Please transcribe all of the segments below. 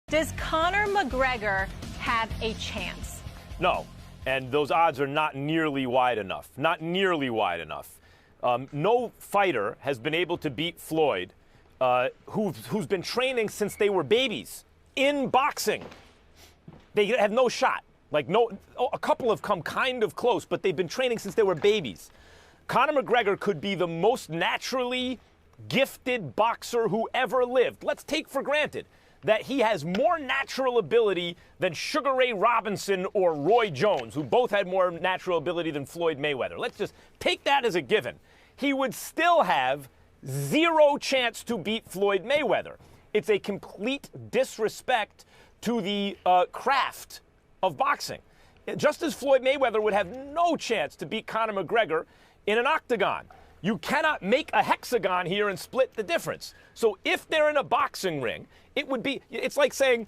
Does Conor McGregor have a chance? No, and those odds are not nearly wide enough. Not nearly wide enough. No fighter has been able to beat Floyd, who's been training since they were babies in boxing. They have no shot. A couple have come kind of close, but they've been training since they were babies. Conor McGregor could be the most naturally gifted boxer who ever lived. Let's take for granted that he has more natural ability than Sugar Ray Robinson or Roy Jones, who both had more natural ability than Floyd Mayweather. Let's just take that as a given. He would still have zero chance to beat Floyd Mayweather. It's a complete disrespect to the craft of boxing. Just as Floyd Mayweather would have no chance to beat Conor McGregor in an octagon. You cannot make a hexagon here and split the difference. So if they're in a boxing ring, it's like saying,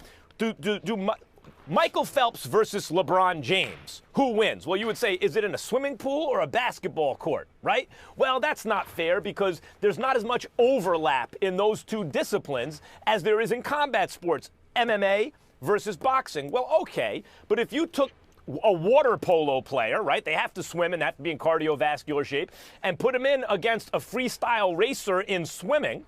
Michael Phelps versus LeBron James, who wins? Well, you would say, is it in a swimming pool or a basketball court, right? Well, that's not fair because there's not as much overlap in those two disciplines as there is in combat sports, MMA versus boxing. Well, okay, but if you took a water polo player, right? They have to swim and have to be in cardiovascular shape, and put him in against a freestyle racer in swimming,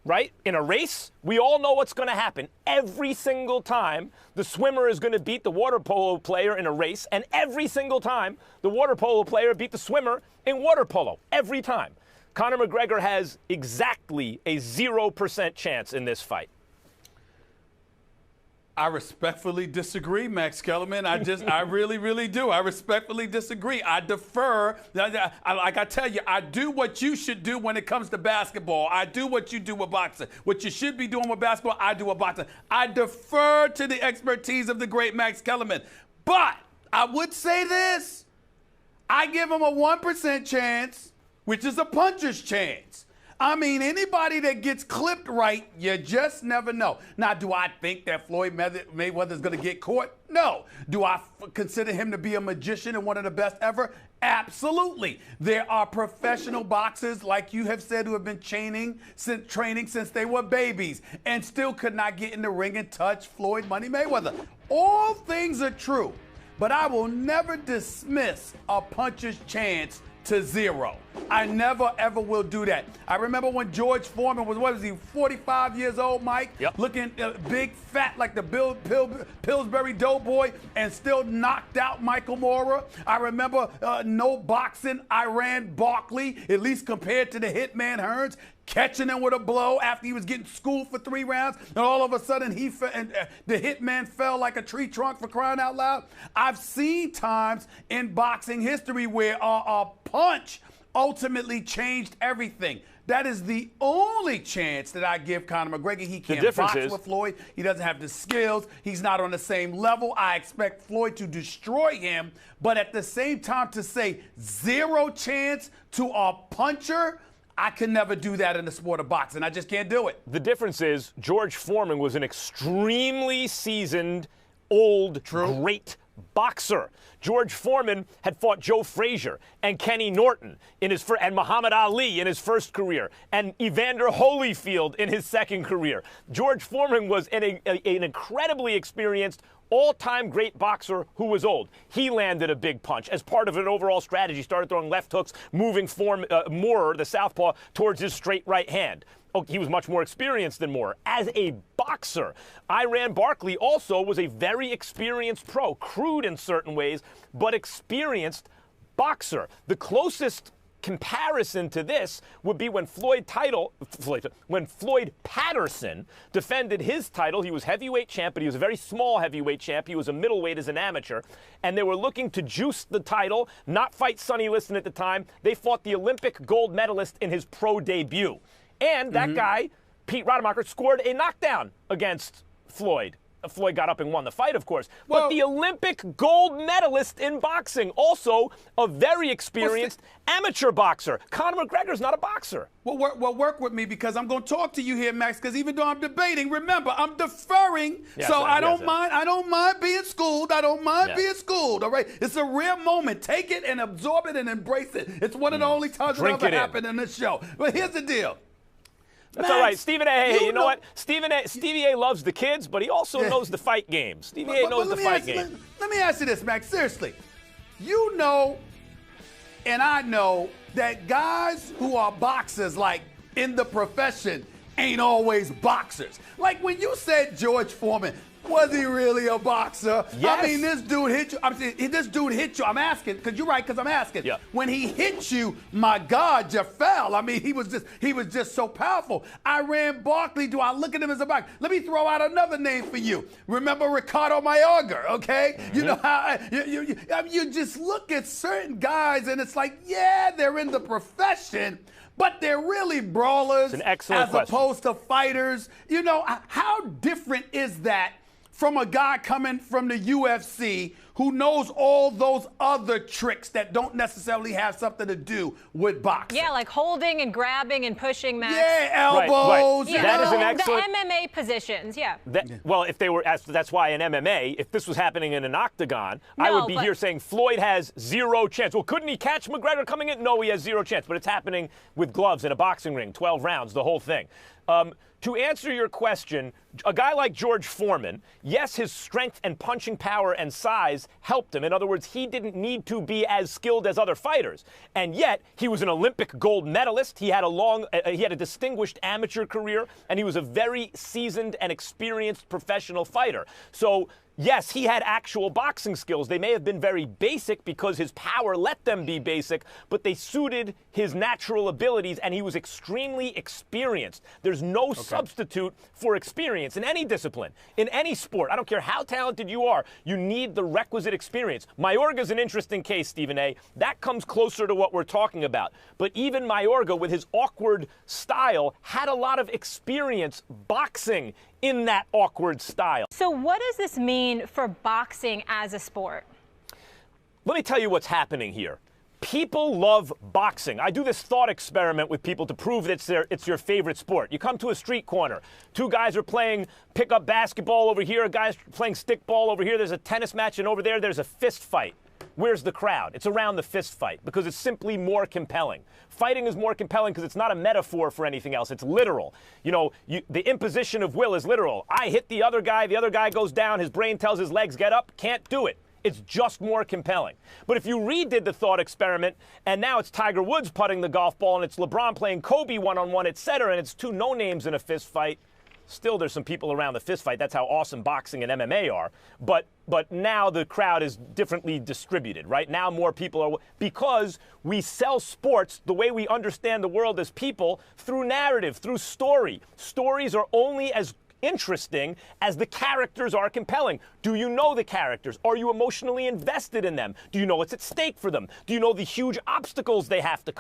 right? In a race, we all know what's going to happen. Every single time, the swimmer is going to beat the water polo player in a race, and every single time, the water polo player beat the swimmer in water polo. Every time. Conor McGregor has exactly a 0% chance in this fight. I respectfully disagree, Max Kellerman. I really, really do. I respectfully disagree. I defer. Like I tell you, I do what you should do when it comes to basketball. I do what you do with boxing. What you should be doing with basketball, I do with boxing. I defer to the expertise of the great Max Kellerman. But I would say this. I give him a 1% chance, which is a puncher's chance. I mean, anybody that gets clipped right, you just never know. Now, do I think that Floyd Mayweather is going to get caught? No. Do I consider him to be a magician and one of the best ever? Absolutely. There are professional boxers, like you have said, who have been training since they were babies and still could not get in the ring and touch Floyd Money Mayweather. All things are true, but I will never dismiss a puncher's chance to zero. I never, ever will do that. I remember when George Foreman was, 45 years old, Mike? Yep. Looking big, fat, like the Pillsbury Doughboy, and still knocked out Michael Moorer. I remember no boxing, Iran Barkley, at least compared to the Hitman Hearns, catching him with a blow after he was getting schooled for 3 rounds, and all of a sudden the Hitman fell like a tree trunk, for crying out loud. I've seen times in boxing history where a punch ultimately changed everything. That is the only chance that I give Conor McGregor. He can't box with Floyd. He doesn't have the skills. He's not on the same level. I expect Floyd to destroy him. But at the same time, to say 0 chance to a puncher, I can never do that in the sport of boxing. I just can't do it. The difference is George Foreman was an extremely seasoned, old, great boxer. George Foreman had fought Joe Frazier and Kenny Norton and Muhammad Ali in his first career, and Evander Holyfield in his second career. George Foreman was an incredibly experienced, all-time great boxer who was old. He landed a big punch as part of an overall strategy, started throwing left hooks, moving Moorer, the southpaw, towards his straight right hand. Oh, he was much more experienced than Moorer. As a boxer, Iran Barkley also was a very experienced pro, crude in certain ways, but experienced boxer. The closest comparison to this would be when Floyd Patterson defended his title. He was heavyweight champ, but he was a very small heavyweight champ. He was a middleweight as an amateur, and they were looking to juice the title, not fight Sonny Liston at the time. They fought the Olympic gold medalist in his pro debut. And that guy, Pete Rademacher, scored a knockdown against Floyd. Floyd got up and won the fight, of course. But the Olympic gold medalist in boxing, also a very experienced amateur boxer. Conor McGregor's not a boxer. Well, work with me, because I'm going to talk to you here, Max, because even though I'm debating, remember, I'm deferring, I don't mind being schooled. I don't mind being schooled, all right? It's a rare moment. Take it and absorb it and embrace it. It's one of the only times it ever happened in this show. But here's the deal. That's all right. Stephen A, hey, you know what? Stevie A loves the kids, but he also knows the fight game. Stevie A knows the fight game. Let me ask you this, Max. Seriously. You know, and I know that guys who are boxers, like in the profession, ain't always boxers. Like when you said George Foreman, was he really a boxer? Yes. I mean, this dude hit you. I'm saying, this dude hit you. I'm asking, because you're right, because I'm asking. Yeah. When he hit you, my God, you fell. I mean, he was just so powerful. Iran Barkley, do I look at him as a boxer? Let me throw out another name for you. Remember Ricardo Mayorga, okay? Mm-hmm. You know how you just look at certain guys and it's like, yeah, they're in the profession, but they're really brawlers as opposed to fighters. You know, how different is that from a guy coming from the UFC who knows all those other tricks that don't necessarily have something to do with boxing? Yeah, like holding and grabbing and pushing, Max. Yeah, elbows. Right. Yeah, that is an excellent. The MMA positions, yeah. Well, if they were, that's why in MMA, if this was happening in an octagon, I would be here saying Floyd has zero chance. Well, couldn't he catch McGregor coming in? No, he has zero chance. But it's happening with gloves in a boxing ring, 12 rounds, the whole thing. To answer your question, a guy like George Foreman, yes, his strength and punching power and size helped him. In other words, he didn't need to be as skilled as other fighters. And yet, he was an Olympic gold medalist. He had a distinguished amateur career, and he was a very seasoned and experienced professional fighter. So, yes, he had actual boxing skills. They may have been very basic because his power let them be basic, but they suited his natural abilities, and he was extremely experienced. There's no substitute for experience in any discipline, in any sport. I don't care how talented you are, you need the requisite experience. Mayorga's an interesting case, Stephen A. That comes closer to what we're talking about. But even Mayorga, with his awkward style, had a lot of experience boxing in that awkward style. So what does this mean for boxing as a sport? Let me tell you what's happening here. People love boxing. I do this thought experiment with people to prove that it's your favorite sport. You come to a street corner. Two guys are playing pickup basketball over here. A guy's playing stickball over here. There's a tennis match, and over there's a fist fight. Where's the crowd? It's around the fist fight because it's simply more compelling. Fighting is more compelling because it's not a metaphor for anything else. It's literal. You know, the imposition of will is literal. I hit the other guy goes down, his brain tells his legs get up, can't do it. It's just more compelling. But if you redid the thought experiment, and now it's Tiger Woods putting the golf ball, and it's LeBron playing Kobe one-on-one, etc., and it's two no-names in a fist fight, still there's some people around the fist fight. That's how awesome boxing and MMA are. But now the crowd is differently distributed, right? Now more people are, because we sell sports the way we understand the world as people through narrative, through story. Stories are only as interesting as the characters are compelling. Do you know the characters? Are you emotionally invested in them? Do you know what's at stake for them? Do you know the huge obstacles they have to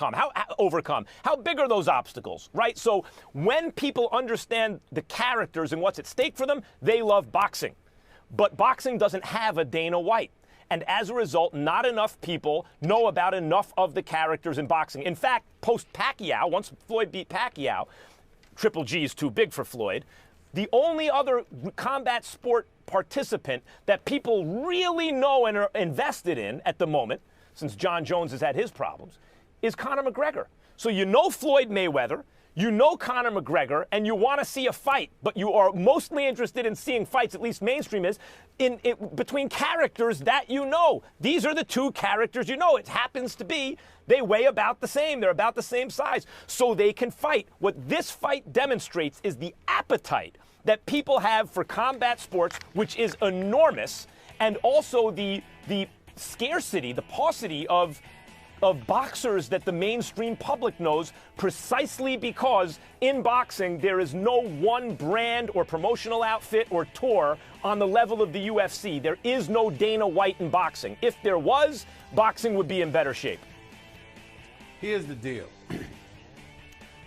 overcome? How big are those obstacles, right? So when people understand the characters and what's at stake for them, they love boxing. But boxing doesn't have a Dana White. And as a result, not enough people know about enough of the characters in boxing. In fact, post-Pacquiao, once Floyd beat Pacquiao, Triple G is too big for Floyd. The only other combat sport participant that people really know and are invested in at the moment, since John Jones has had his problems, is Conor McGregor. So you know Floyd Mayweather, you know Conor McGregor, and you want to see a fight, but you are mostly interested in seeing fights, at least mainstream is, between characters that you know. These are the two characters you know. It happens to be they weigh about the same. They're about the same size, so they can fight. What this fight demonstrates is the appetite that people have for combat sports, which is enormous, and also the scarcity, the paucity of boxers that the mainstream public knows, precisely because in boxing there is no one brand or promotional outfit or tour on the level of the UFC. There is no Dana White in boxing. If there was, boxing would be in better shape. Here's the deal.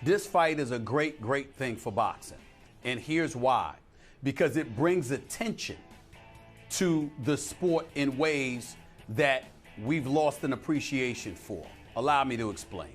This fight is a great, great thing for boxing. And here's why. Because it brings attention to the sport in ways that we've lost an appreciation for. Allow me to explain.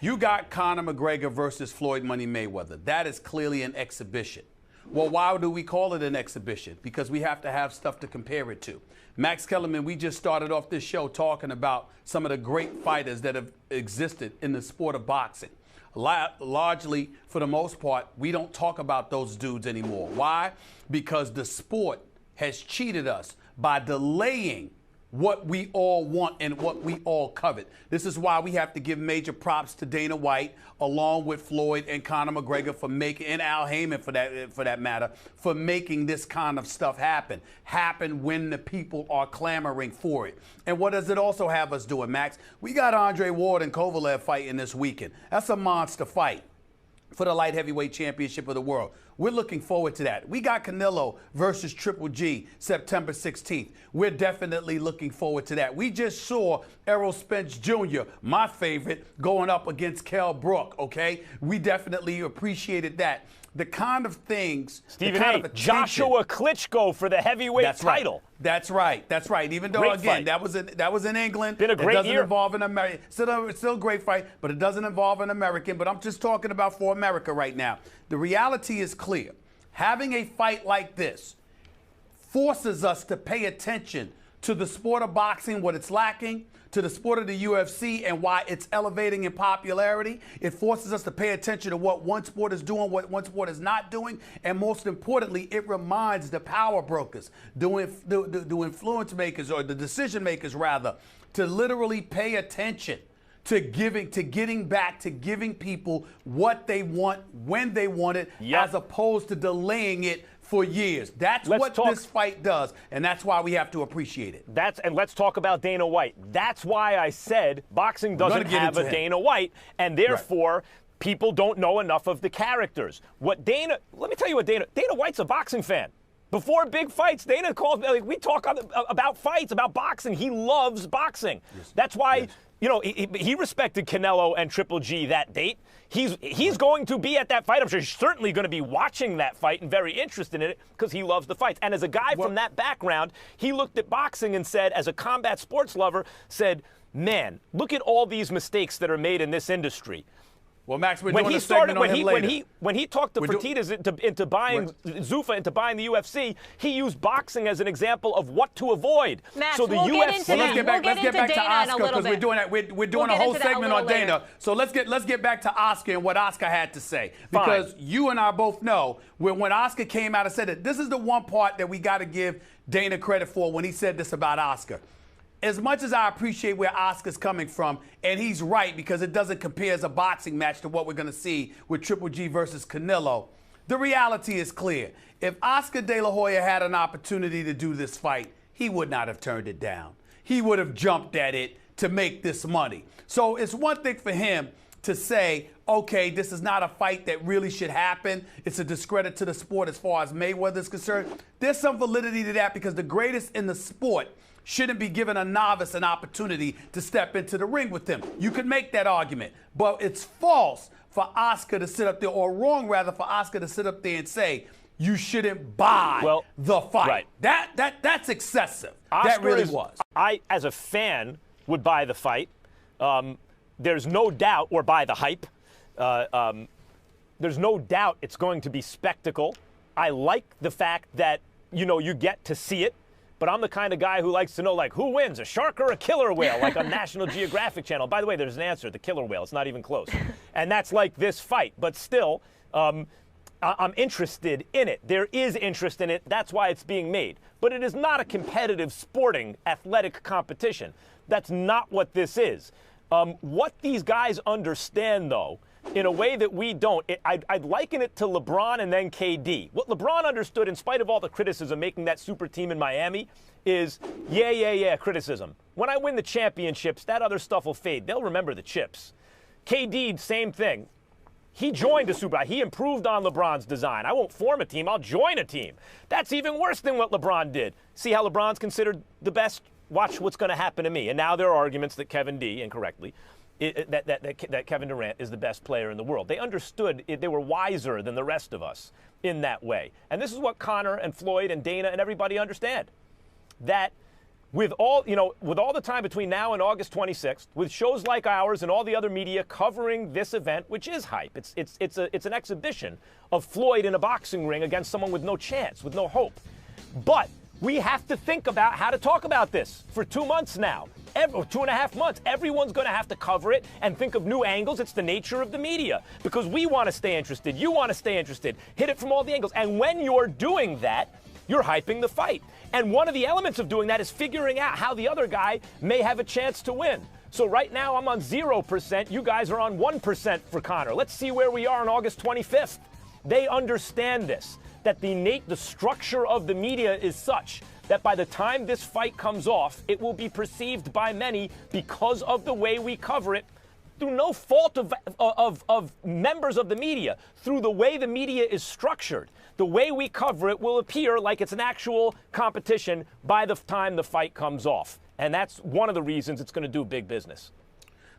You got Conor McGregor versus Floyd Money Mayweather. That is clearly an exhibition. Well, why do we call it an exhibition? Because we have to have stuff to compare it to. Max Kellerman, we just started off this show talking about some of the great fighters that have existed in the sport of boxing. largely, for the most part, we don't talk about those dudes anymore. Why? Because the sport has cheated us by delaying what we all want and what we all covet. This is why we have to give major props to Dana White, along with Floyd and Conor McGregor for making, and Al Heyman for that matter, for making this kind of stuff happen when the people are clamoring for it. And what does it also have us doing, Max? We got Andre Ward and Kovalev fighting this weekend. That's a monster fight for the light heavyweight championship of the world. We're looking forward to that. We got Canelo versus Triple G September 16th. We're definitely looking forward to that. We just saw Errol Spence Jr., my favorite, going up against Kell Brook, okay? We definitely appreciated that. The kind of things, Stephen A., Joshua Klitschko for the heavyweight title. That's right. That's right. Even though, again, that was in England. Been a great year. It doesn't involve an American. Still a great fight, but it doesn't involve an American. But I'm just talking about for America right now. The reality is clear. Having a fight like this forces us to pay attention to the sport of boxing, what it's lacking, to the sport of the UFC and why it's elevating in popularity. It forces us to pay attention to what one sport is doing, what one sport is not doing, and most importantly, it reminds the power brokers, the influence makers, or the decision makers rather, to literally pay attention to getting back to giving people what they want when they want it, as opposed to delaying it for years. That's what this fight does, and that's why we have to appreciate it. And let's talk about Dana White. That's why I said boxing doesn't have a Dana White, and therefore people don't know enough of the characters. Let me tell you what Dana White's a boxing fan. Before big fights, Dana calls me, like, we talk about fights, about boxing. He loves boxing. Yes. That's why, you know, he respected Canelo and Triple G that date. He's going to be at that fight. I'm sure he's certainly going to be watching that fight and very interested in it because he loves the fights. And as a guy from that background, he looked at boxing and said, as a combat sports lover, said, man, look at all these mistakes that are made in this industry. Well, Max, we're doing a segment on him later. When he talked to Fertitas into buying Zuffa, into buying the UFC, he used boxing as an example of what to avoid. Max, so the we'll UFC. get into let's get back to Oscar, because we're doing a whole segment on Dana. So let's get back to Oscar and what Oscar had to say, because you and I both know when Oscar came out and said it. This is the one part that we got to give Dana credit for when he said this about Oscar. As much as I appreciate where Oscar's coming from, and he's right because it doesn't compare as a boxing match to what we're going to see with Triple G versus Canelo, the reality is clear. If Oscar De La Hoya had an opportunity to do this fight, he would not have turned it down. He would have jumped at it to make this money. So it's one thing for him to say, okay, this is not a fight that really should happen. It's a discredit to the sport as far as Mayweather is concerned. There's some validity to that because the greatest in the sport shouldn't be given a novice an opportunity to step into the ring with him. You could make that argument, but it's false for Oscar to sit up there, or wrong rather for Oscar to sit up there and say you shouldn't buy the fight. Right. That's excessive. That really was. I, as a fan, would buy the fight. There's no doubt, or buy the hype. There's no doubt it's going to be spectacle. I like the fact that, you know, you get to see it. But I'm the kind of guy who likes to know, like, who wins, a shark or a killer whale, like on National Geographic Channel. By the way, there's an answer, the killer whale. It's not even close. And that's like this fight. But still, I'm interested in it. There is interest in it. That's why it's being made. But it is not a competitive sporting athletic competition. That's not what this is. What these guys understand, though, in a way that we don't, I'd liken it to LeBron and then KD. What LeBron understood, in spite of all the criticism making that super team in Miami, is, criticism. When I win the championships, that other stuff will fade. They'll remember the chips. KD, same thing. He joined a super. He improved on LeBron's design. I won't form a team. I'll join a team. That's even worse than what LeBron did. See how LeBron's considered the best? Watch what's going to happen to me. And now there are arguments that Kevin D, incorrectly, that Kevin Durant is the best player in the world. They understood it. They were wiser than the rest of us in that way. And this is what Conor and Floyd and Dana and everybody understand. That with all the time between now and August 26th, with shows like ours and all the other media covering this event, which is hype, it's an exhibition of Floyd in a boxing ring against someone with no chance, with no hope. But We have to think about how to talk about this for 2 months now. 2.5 months. Everyone's going to have to cover it and think of new angles. It's the nature of the media because we want to stay interested. You want to stay interested. Hit it from all the angles. And when you're doing that, you're hyping the fight. And one of the elements of doing that is figuring out how the other guy may have a chance to win. So right now I'm on 0%. You guys are on 1% for Conor. Let's see where we are on August 25th. They understand this, that the structure of the media is such that by the time this fight comes off, it will be perceived by many because of the way we cover it, through no fault of members of the media, through the way the media is structured. The way we cover it will appear like it's an actual competition by the time the fight comes off. And that's one of the reasons it's going to do big business.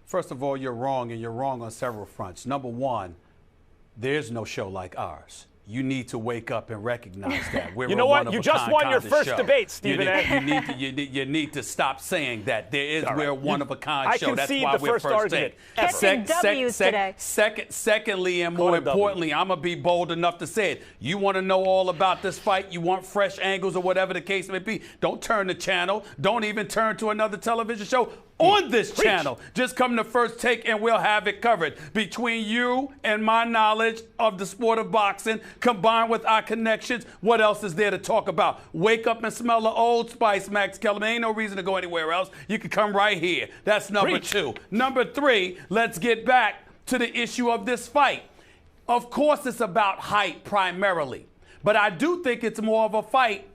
First of all, you're wrong, and you're wrong on several fronts. Number one, there's no show like ours. You need to wake up and recognize that. You know what? You just won your first debate, Stephen A. You need to stop saying that. We're a one-of-a-kind show. That's concede why the we're first first argument take. Secondly, and more importantly, I'm going to be bold enough to say it. You want to know all about this fight? You want fresh angles or whatever the case may be? Don't turn the channel. Don't even turn to another television show on this channel. Just come to First Take and we'll have it covered. Between you and my knowledge of the sport of boxing, combined with our connections, what else is there to talk about? Wake up and smell the Old Spice, Max Kellerman. Ain't no reason to go anywhere else. You can come right here. That's number two. Number three, let's get back to the issue of this fight. Of course, it's about height primarily, but I do think it's more of a fight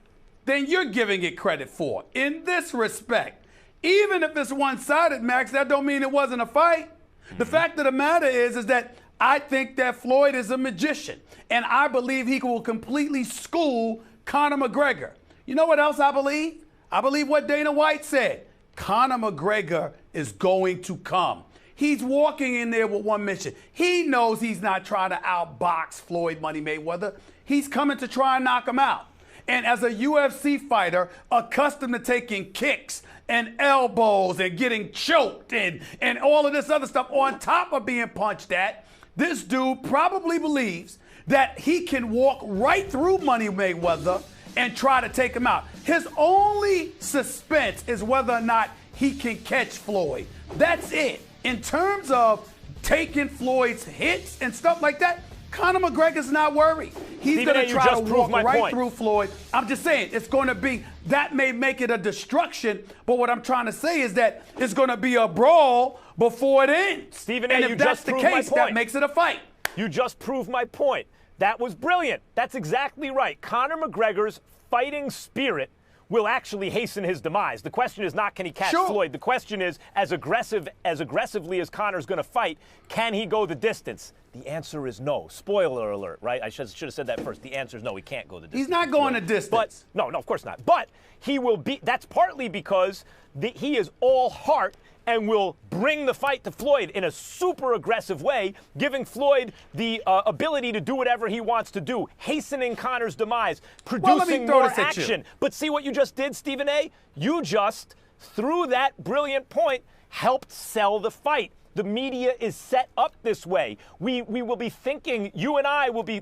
than you're giving it credit for. In this respect, even if it's one-sided, Max, that don't mean it wasn't a fight. The fact of the matter is that I think that Floyd is a magician, and I believe he will completely school Conor McGregor. You know what else I believe? I believe what Dana White said. Conor McGregor is going to come. He's walking in there with one mission. He knows he's not trying to outbox Floyd Money Mayweather. He's coming to try and knock him out. And as a UFC fighter, accustomed to taking kicks and elbows and getting choked and all of this other stuff on top of being punched at, this dude probably believes that he can walk right through Money Mayweather and try to take him out. His only suspense is whether or not he can catch Floyd. That's it. In terms of taking Floyd's hits and stuff like that, Conor McGregor's not worried. He's going to try to walk right through Floyd. I'm just saying, it's going to be, that may make it a destruction, but what I'm trying to say is that it's going to be a brawl before it ends. Stephen A., and if that's the case, that makes it a fight. You just proved my point. That was brilliant. That's exactly right. Conor McGregor's fighting spirit will actually hasten his demise. The question is not can he catch Floyd. The question is, as aggressively as Conor's going to fight, can he go the distance? The answer is no. Spoiler alert, right? I should have said that first. The answer is no, he can't go the distance. He's not going the distance. But, no, of course not. But he will be, that's partly because he is all heart and will bring the fight to Floyd in a super aggressive way, giving Floyd the ability to do whatever he wants to do, hastening Conor's demise, producing more action. But see what you just did, Stephen A.? You just, through that brilliant point, helped sell the fight. The media is set up this way. We will be thinking, you and I will be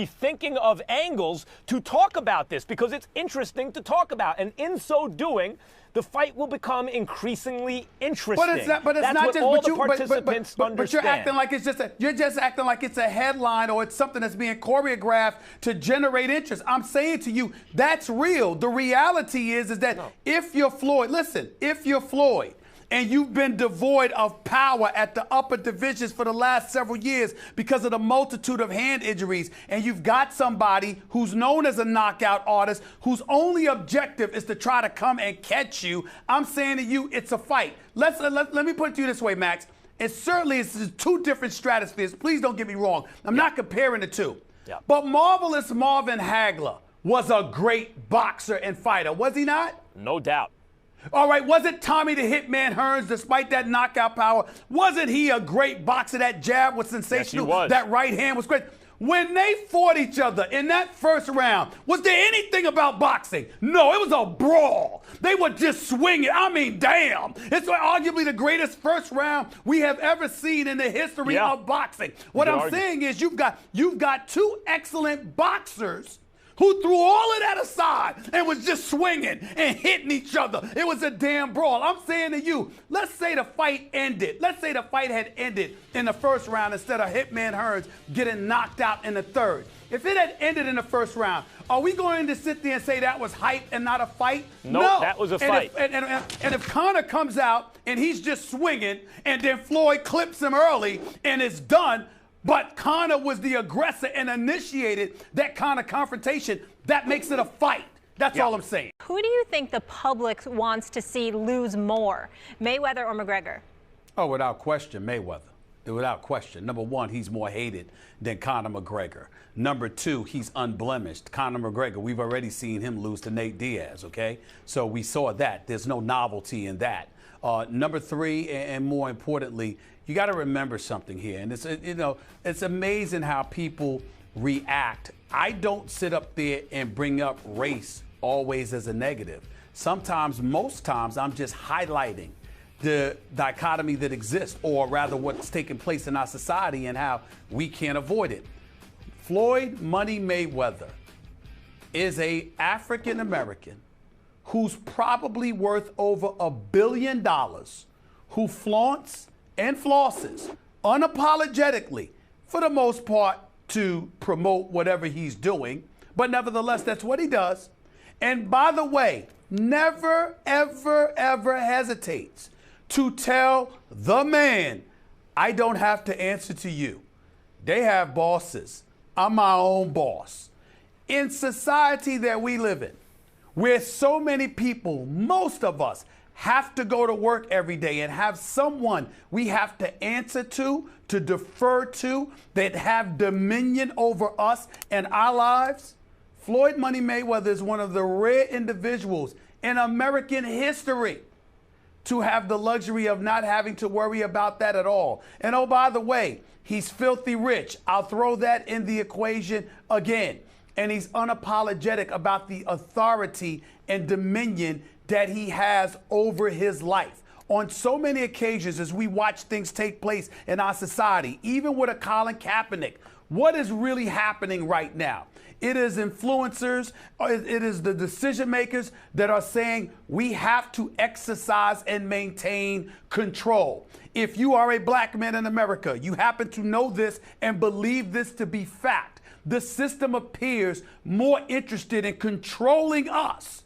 thinking of angles to talk about this because it's interesting to talk about. And in so doing, the fight will become increasingly interesting. But it's not just all the participants understand. But you're acting like it's you're just acting like it's a headline or it's something that's being choreographed to generate interest. I'm saying to you, that's real. The reality is that if you're Floyd, listen, if you're Floyd, and you've been devoid of power at the upper divisions for the last several years because of the multitude of hand injuries, and you've got somebody who's known as a knockout artist whose only objective is to try to come and catch you, I'm saying to you, it's a fight. Let me put it to you this way, Max. It certainly is two different stratospheres. Please don't get me wrong. I'm not comparing the two. But Marvelous Marvin Hagler was a great boxer and fighter, was he not? No doubt. All right, was it Tommy the Hitman Hearns, despite that knockout power? Wasn't he a great boxer? That jab was sensational. Yes, he was. That right hand was great. When they fought each other in that first round, was there anything about boxing? No, it was a brawl. They were just swinging. I mean, damn. It's arguably the greatest first round we have ever seen in the history of boxing. What I'm saying is you've got two excellent boxers who threw all of that aside and was just swinging and hitting each other. It was a damn brawl. I'm saying to you, let's say the fight ended. Let's say the fight had ended in the first round instead of Hitman Hearns getting knocked out in the third. If it had ended in the first round, are we going to sit there and say that was hype and not a fight? Nope, No, that was a fight. And if Conor comes out and he's just swinging and then Floyd clips him early and it's done, but Conor was the aggressor and initiated that kind of confrontation, that makes it a fight. That's all I'm saying. Who do you think the public wants to see lose more, Mayweather or McGregor? Oh, without question, Mayweather. Without question. Number one, he's more hated than Conor McGregor. Number two, he's unblemished. Conor McGregor, we've already seen him lose to Nate Diaz, okay? So we saw that. There's no novelty in that. Number three, and more importantly, you got to remember something here. And it's, it's amazing how people react. I don't sit up there and bring up race always as a negative. Sometimes, most times, I'm just highlighting the dichotomy that exists, or rather what's taking place in our society and how we can't avoid it. Floyd Money Mayweather is a African American who's probably worth over $1 billion, who flaunts and flosses unapologetically, for the most part, to promote whatever he's doing. But nevertheless, that's what he does. And by the way, never, ever, ever hesitates to tell the man, I don't have to answer to you. They have bosses. I'm my own boss. In society that we live in, where so many people, most of us, have to go to work every day and have someone we have to answer to defer to, that have dominion over us and our lives, Floyd Money Mayweather is one of the rare individuals in American history to have the luxury of not having to worry about that at all. And oh, by the way, he's filthy rich. I'll throw that in the equation again. And he's unapologetic about the authority and dominion that he has over his life. On so many occasions, as we watch things take place in our society, even with a Colin Kaepernick, what is really happening right now? It is influencers, it is the decision makers that are saying we have to exercise and maintain control. If you are a black man in America, you happen to know this and believe this to be fact, the system appears more interested in controlling us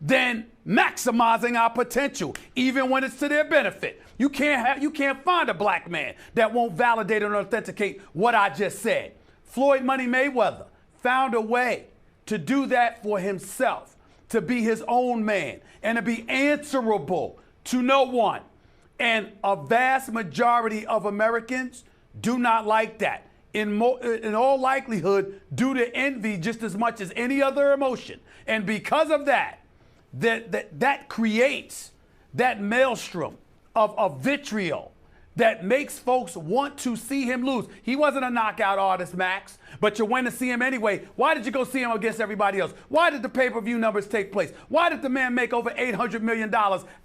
than maximizing our potential, even when it's to their benefit. You can't find a black man that won't validate and authenticate what I just said. Floyd Money Mayweather found a way to do that for himself, to be his own man, and to be answerable to no one. And a vast majority of Americans do not like that. In all likelihood, due to envy just as much as any other emotion. And because of that, that creates that maelstrom of vitriol that makes folks want to see him lose. He wasn't a knockout artist, Max, but you went to see him anyway. Why did you go see him against everybody else? Why did the pay-per-view numbers take place? Why did the man make over $800 million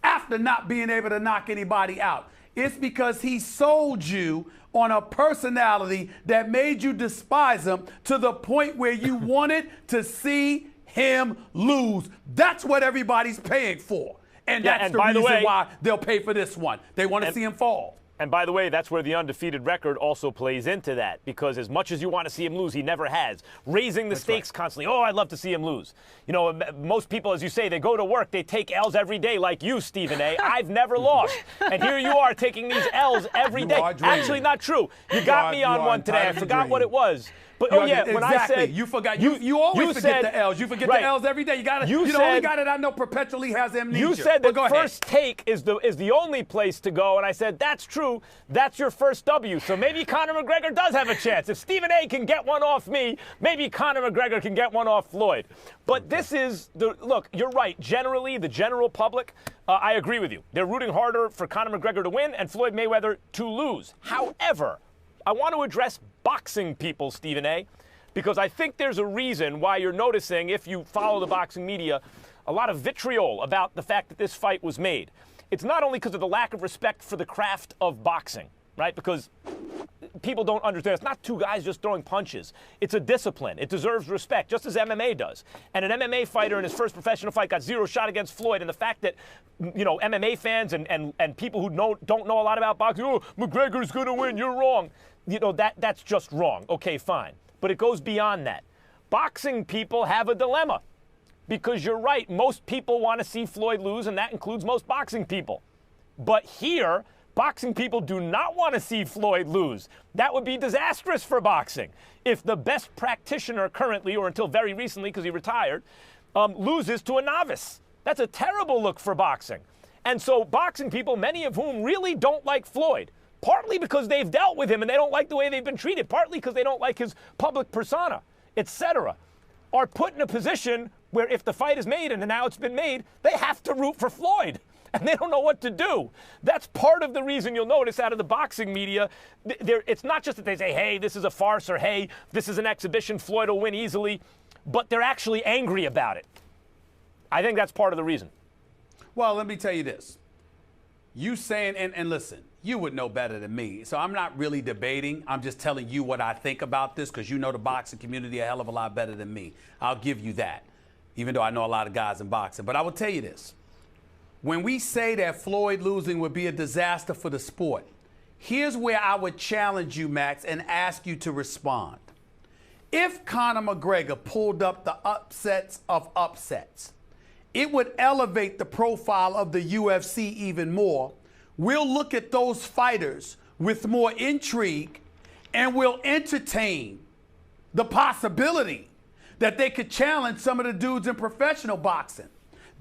after not being able to knock anybody out? It's because he sold you on a personality that made you despise him to the point where you wanted to see him lose. That's what everybody's paying for. And that's the reason why they'll pay for this one. They want to see him fall. And by the way, that's where the undefeated record also plays into that, because as much as you want to see him lose, he never has. Raising the stakes constantly. Oh, I'd love to see him lose. You know, most people, as you say, they go to work, they take L's every day like you, Stephen A. I've never lost. And here you are taking these L's every day. Actually, not true. You got me on one today. I forgot what it was. But when I said you forgot, you always forget the L's. You forget the L's every day. You got the only guy that I know perpetually has amnesia. You said that First Take is the only place to go, and I said that's true. That's your first W. So maybe Conor McGregor does have a chance. If Stephen A. can get one off me, maybe Conor McGregor can get one off Floyd. But this is look. You're right. Generally, the general public, I agree with you. They're rooting harder for Conor McGregor to win and Floyd Mayweather to lose. However, I want to address boxing people, Stephen A., because I think there's a reason why you're noticing, if you follow the boxing media, a lot of vitriol about the fact that this fight was made. It's not only because of the lack of respect for the craft of boxing, right? Because people don't understand. It's not two guys just throwing punches. It's a discipline. It deserves respect, just as MMA does. And an MMA fighter in his first professional fight got 0 shot against Floyd. And the fact that, MMA fans and people who don't know a lot about boxing, oh, McGregor's going to win, you're wrong. That's just wrong. Okay, fine. But it goes beyond that. Boxing people have a dilemma. Because you're right, most people want to see Floyd lose, and that includes most boxing people. But here, boxing people do not want to see Floyd lose. That would be disastrous for boxing. If the best practitioner currently, or until very recently because he retired, loses to a novice. That's a terrible look for boxing. And so boxing people, many of whom really don't like Floyd, partly because they've dealt with him and they don't like the way they've been treated, partly because they don't like his public persona, etc., are put in a position where if the fight is made, and now it's been made, they have to root for Floyd. And they don't know what to do. That's part of the reason you'll notice out of the boxing media, it's not just that they say, hey, this is a farce, or hey, this is an exhibition, Floyd will win easily, but they're actually angry about it. I think that's part of the reason. Well, let me tell you this. You saying, and listen, you would know better than me, so I'm not really debating. I'm just telling you what I think about this because you know the boxing community a hell of a lot better than me. I'll give you that, even though I know a lot of guys in boxing. But I will tell you this. When we say that Floyd losing would be a disaster for the sport, here's where I would challenge you, Max, and ask you to respond. If Conor McGregor pulled up the upsets of upsets, it would elevate the profile of the UFC even more. We'll look at those fighters with more intrigue, and we'll entertain the possibility that they could challenge some of the dudes in professional boxing.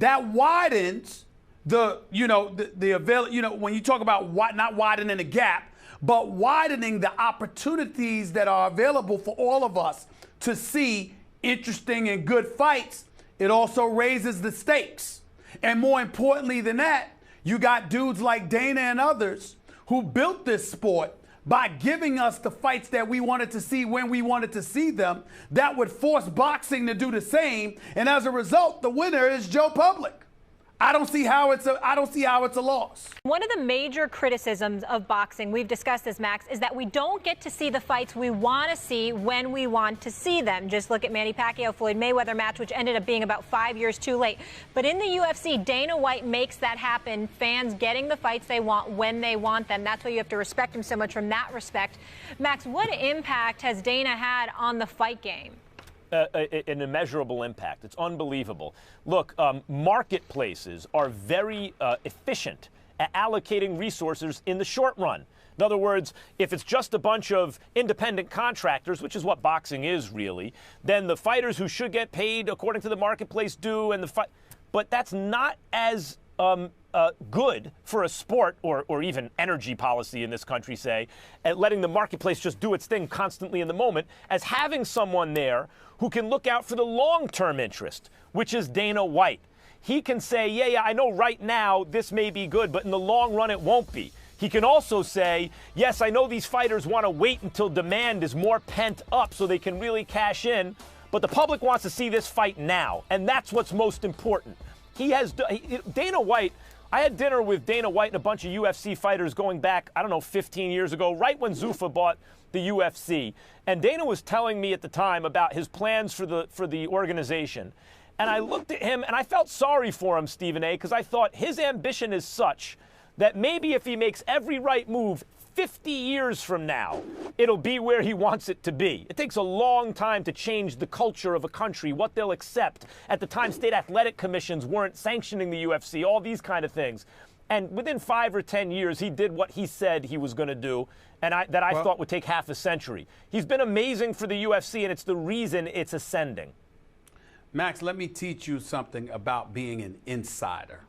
That widens when you talk about not widening the gap, but widening the opportunities that are available for all of us to see interesting and good fights. It also raises the stakes. And more importantly than that, you got dudes like Dana and others who built this sport by giving us the fights that we wanted to see when we wanted to see them. That would force boxing to do the same. And as a result, the winner is Joe Public. I don't see how it's a loss. One of the major criticisms of boxing, we've discussed this, Max, is that we don't get to see the fights we want to see when we want to see them. Just look at Manny Pacquiao-Floyd Mayweather match, which ended up being about 5 years too late. But in the UFC, Dana White makes that happen, fans getting the fights they want when they want them. That's why you have to respect him so much from that respect. Max, what impact has Dana had on the fight game? An immeasurable impact. It's unbelievable. Look, marketplaces are very efficient at allocating resources in the short run. In other words, if it's just a bunch of independent contractors, which is what boxing is really, then the fighters who should get paid according to the marketplace do, but that's not as good for a sport or even energy policy in this country, say, at letting the marketplace just do its thing constantly in the moment, as having someone there who can look out for the long-term interest, which is Dana White. He can say, yeah, I know right now this may be good, but in the long run it won't be. He can also say, yes, I know these fighters want to wait until demand is more pent up so they can really cash in, but the public wants to see this fight now, and that's what's most important. Dana White, I had dinner with Dana White and a bunch of UFC fighters going back, 15 years ago, right when Zuffa bought the UFC. And Dana was telling me at the time about his plans for the organization. And I looked at him and I felt sorry for him, Stephen A., because I thought his ambition is such that maybe if he makes every right move 50 years from now, it'll be where he wants it to be. It takes a long time to change the culture of a country, what they'll accept. At the time, state athletic commissions weren't sanctioning the UFC, all these kind of things. And within 5 or 10 years, he did what he said he was going to do, and I thought would take half a century. He's been amazing for the UFC, and it's the reason it's ascending. Max, let me teach you something about being an insider.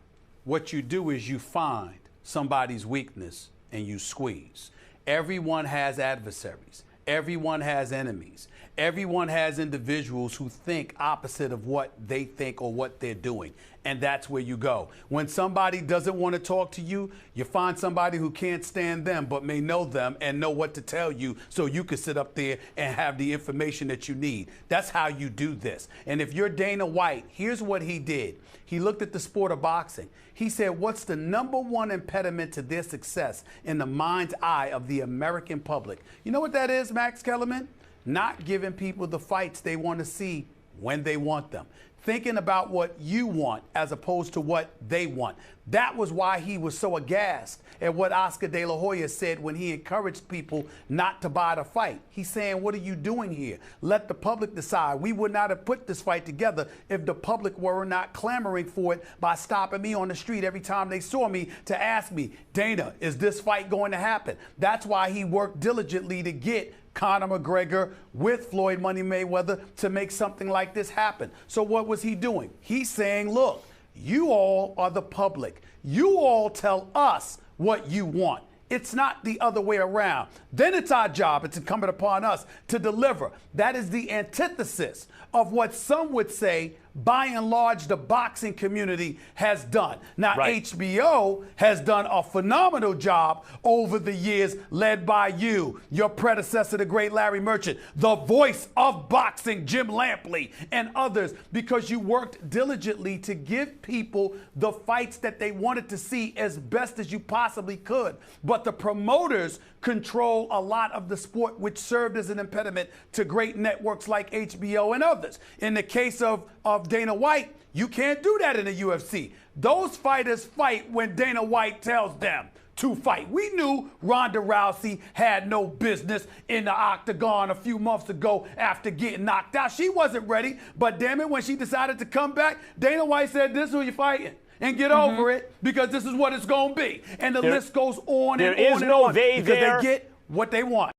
What you do is you find somebody's weakness and you squeeze. Everyone has adversaries. Everyone has enemies. Everyone has individuals who think opposite of what they think or what they're doing. And that's where you go. When somebody doesn't want to talk to you, you find somebody who can't stand them but may know them and know what to tell you so you can sit up there and have the information that you need. That's how you do this. And if you're Dana White, here's what he did. He looked at the sport of boxing. He said, what's the #1 impediment to their success in the mind's eye of the American public? You know what that is, Max Kellerman? Not giving people the fights they want to see when they want them. Thinking about what you want as opposed to what they want. That was why he was so aghast at what Oscar De La Hoya said when he encouraged people not to buy the fight. He's saying, what are you doing here? Let the public decide. We would not have put this fight together if the public were not clamoring for it by stopping me on the street every time they saw me to ask me, Dana, is this fight going to happen? That's why he worked diligently to get Conor McGregor with Floyd Money Mayweather to make something like this happen. So what was he doing? He's saying, look, you all are the public. You all tell us what you want. It's not the other way around. Then it's our job, it's incumbent upon us to deliver. That is the antithesis of what some would say, by and large, the boxing community has done. Now, right. HBO has done a phenomenal job over the years, led by you, your predecessor, the great Larry Merchant, the voice of boxing, Jim Lampley, and others, because you worked diligently to give people the fights that they wanted to see as best as you possibly could. But the promoters control a lot of the sport, which served as an impediment to great networks like HBO and others. In the case of Dana White, you can't do that in the UFC. Those fighters fight when Dana White tells them to fight. We knew Ronda Rousey had no business in the octagon a few months ago after getting knocked out. She wasn't ready, but damn it, when she decided to come back, Dana White said, this is who you're fighting. And get over it, because this is what it's going to be. And the list goes on and on and on. There is no they because there. they get what they want.